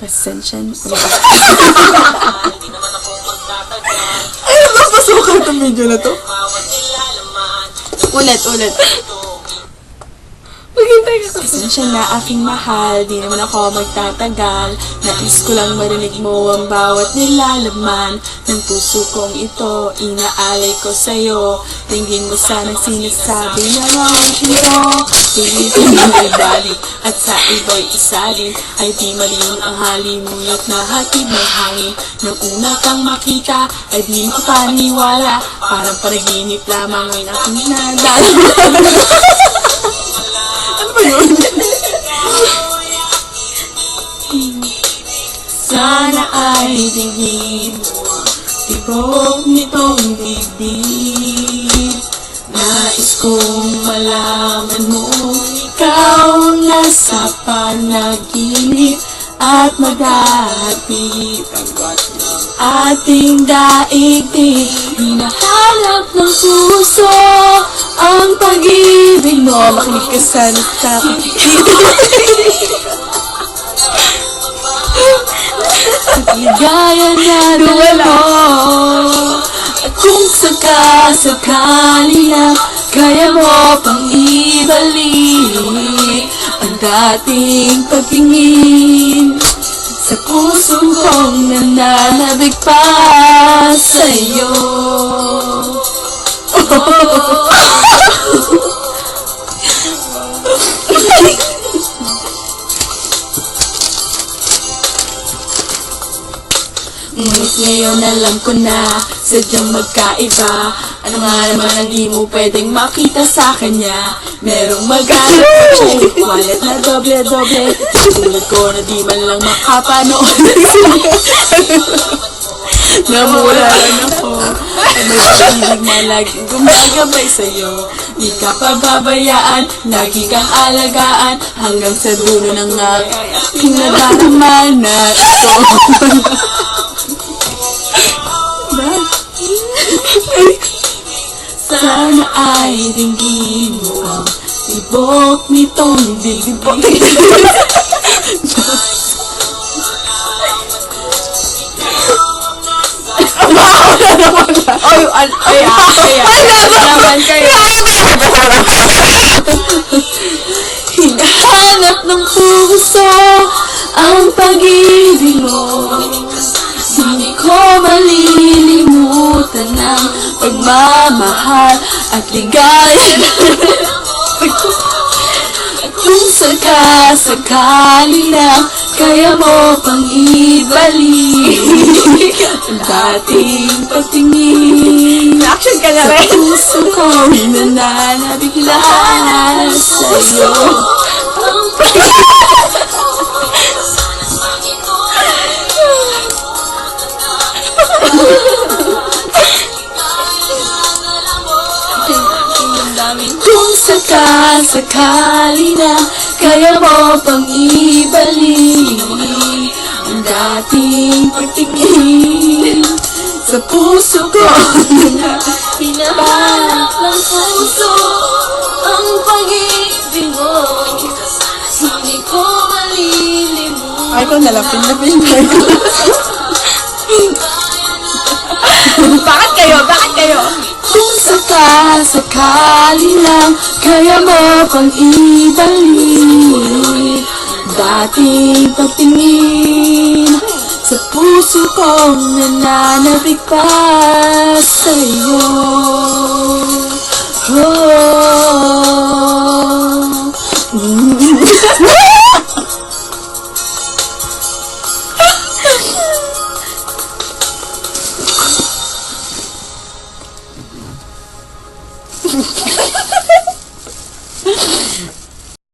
Pasensya na. Ay, napapasukan itong video na to. Ulit. Maghintay ka sa... Pasensya na aking mahal, di naman ako magtatagal. Nais ko lang marinig mo ang bawat nilalaman ng puso kong ito, inaalay ko sa'yo. Tingin mo sanang sinasabi na lang ito. Pilitin mo ibalik at sa iba'y isalin. Ay di maliw ang halimuyak na hatid ng hangin. Nang una kang makita ay di makapaniwala. Parang panaginip lamang ang aking nadalaman. Ano ba yun? Sana ay tingin mo, tibok nitong dibdib. Nais kong malaman mo, ikaw nasa panaginip at maghahatid ating daigdig. Hinahanap ng puso ang pag-ibig mo. Makinig ka sana sa akin. Ligaya na dala mo. At kung sakali lang kaya mo pang ibalik ang dating pagtingin sa pusong kong nananabig pa sa'yo. Ngunit ngayon alam ko na sadyang magkaiba. Ano nga naman ang di mo pwedeng makita sa kanya? Merong maghanap ko, wallet na doble-doble. Tulad ko na di man lang makapanood. Namulalan ako. May pag-ibig na laging gumagabay sa'yo. Di ka pababayaan, lagi kang alagaan, hanggang sa dulo ng aking nadarama na ito. Sana ay dinggin mo ang tibok nitong dibdib. Naman kayo. Hinahanap ng puso ang pag-ibig mo. Hindi ko malilimutan ang pagmamahal at ligaya. At kung sakali lang kaya mo pang ibalik ang dating pagtingin. Action ka na Sa rin. puso kong nananabig lang sa'yo. Kung sakali na kaya mo pang ibalik ang dating pagtingin sa puso ko. Hinahanap ng puso ang pag-ibig mo. Hindi ko malilimutan. Ay, ko nalapin. Bakit kayo? Kung sakali lang kaya mo pang ibalik dating pagtingin sa puso kong nananabig pa sa'yo. Oh.